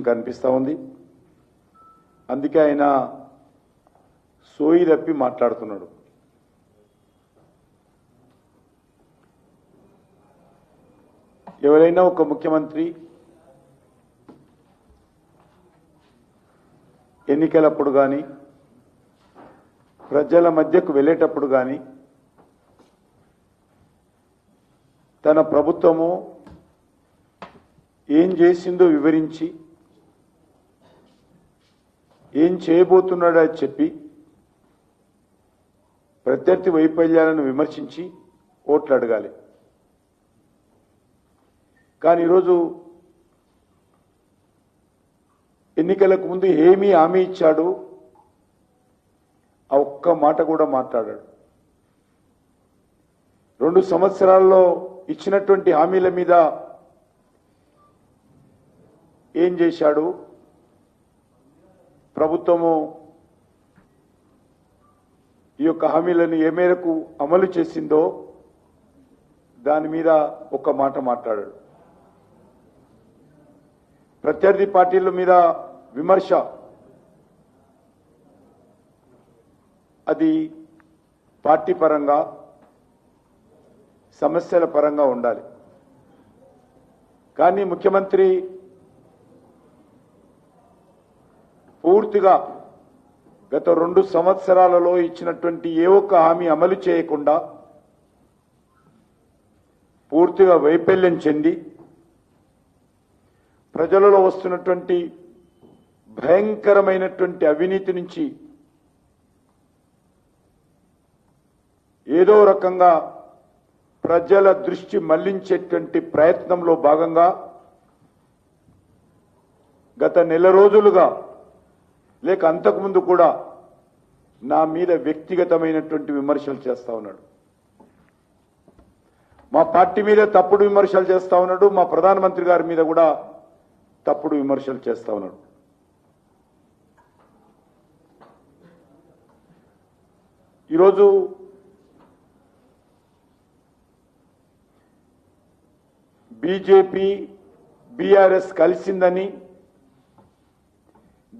కనిపిస్తా ఉంది. అందుకే ఆయన సోయి తప్పి మాట్లాడుతున్నాడు. ఎవరైనా ఒక ముఖ్యమంత్రి ఎన్నికలప్పుడు కానీ ప్రజల మధ్యకు వెళ్ళేటప్పుడు కానీ తన ప్రభుత్వము ఏం చేసిందో వివరించి ఏం చేయబోతున్నాడో చెప్పి ప్రత్యర్థి వైఫల్యాలను విమర్శించి ఓట్లు అడగాలి. కానీ ఈరోజు ఎన్నికలకు ముందు ఏమీ హామీ ఇచ్చాడు, ఆ ఒక్క మాట కూడా మాట్లాడాడు. 2 సంవత్సరాల్లో ఇచ్చినటువంటి హామీల మీద ఏం చేశాడు, ప్రభుత్వము ఈ యొక్క హామీలను ఏ మేరకు అమలు చేసిందో దాని మీద ఒక మాట మాట్లాడాడు. ప్రత్యర్థి పార్టీల మీద విమర్శ అది పార్టీ పరంగా సమస్యల పరంగా ఉండాలి. కానీ ముఖ్యమంత్రి పూర్తిగా గత 2 సంవత్సరాలలో ఇచ్చినటువంటి ఏ ఒక్క హామీ అమలు చేయకుండా పూర్తిగా వైఫల్యం చెంది ప్రజలలో వస్తున్నటువంటి భయంకరమైనటువంటి అవినీతి నుంచి ఏదో రకంగా ప్రజల దృష్టి మళ్లించేటువంటి ప్రయత్నంలో భాగంగా గత నెల రోజులుగా లేక అంతకుముందు కూడా నా మీద వ్యక్తిగతమైనటువంటి విమర్శలు చేస్తా ఉన్నాడు. మా పార్టీ మీద తప్పుడు విమర్శలు చేస్తా ఉన్నాడు. మా ప్రధానమంత్రి గారి మీద కూడా తప్పుడు విమర్శలు చేస్తా ఉన్నాడు. ఈరోజు బీజేపీ బీఆర్ఎస్ కలిసిందని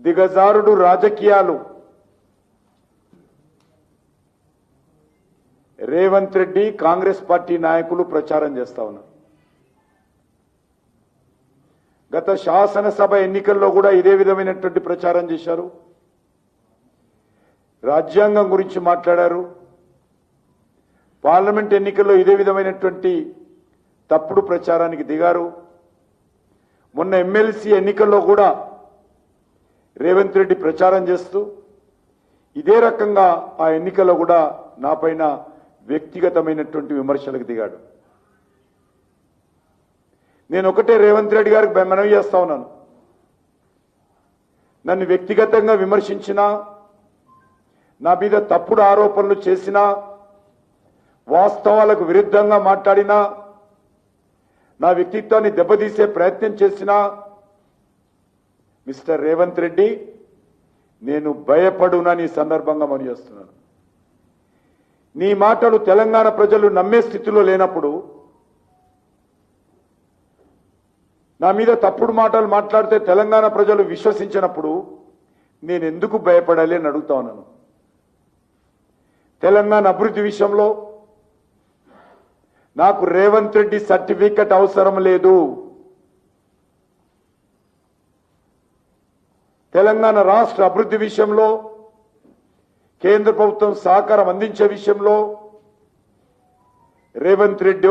దిగజారుడు రాజకీయాలు రేవంత్ రెడ్డి కాంగ్రెస్ పార్టీ నాయకులు ప్రచారం చేస్తా ఉన్నారు. గత శాసనసభ ఎన్నికల్లో కూడా ఇదే విధమైనటువంటి ప్రచారం చేశారు. రాజ్యాంగం గురించి మాట్లాడారు. పార్లమెంట్ ఎన్నికల్లో ఇదే విధమైనటువంటి తప్పుడు ప్రచారానికి దిగారు. మొన్న ఎమ్మెల్సీ ఎన్నికల్లో కూడా రేవంత్ రెడ్డి ప్రచారం చేస్తూ ఇదే రకంగా ఆ ఎన్నికల్లో కూడా నాపైన వ్యక్తిగతమైనటువంటి విమర్శలకు దిగాడు. నేను ఒకటే రేవంత్ రెడ్డి గారికి మనవి చేస్తా ఉన్నాను. నన్ను వ్యక్తిగతంగా విమర్శించినా, నా మీద తప్పుడు ఆరోపణలు చేసినా, వాస్తవాలకు విరుద్ధంగా మాట్లాడినా, నా వ్యక్తిత్వాన్ని దెబ్బతీసే ప్రయత్నం చేసినా మిస్టర్ రేవంత్ రెడ్డి నేను భయపడునని సందర్భంగా మనవి చేస్తున్నాను. నీ మాటలు తెలంగాణ ప్రజలు నమ్మే స్థితిలో లేనప్పుడు, నా మీద తప్పుడు మాటలు మాట్లాడితే తెలంగాణ ప్రజలు విశ్వసించినప్పుడు నేను ఎందుకు భయపడాలి అని అడుగుతా ఉన్నాను. తెలంగాణ అభివృద్ధి విషయంలో నాకు రేవంత్ రెడ్డి సర్టిఫికెట్ అవసరం లేదు. తెలంగాణ రాష్ట్ర అభివృద్ధి విషయంలో కేంద్ర ప్రభుత్వం సహకారం అందించే విషయంలో రేవంత్ రెడ్డి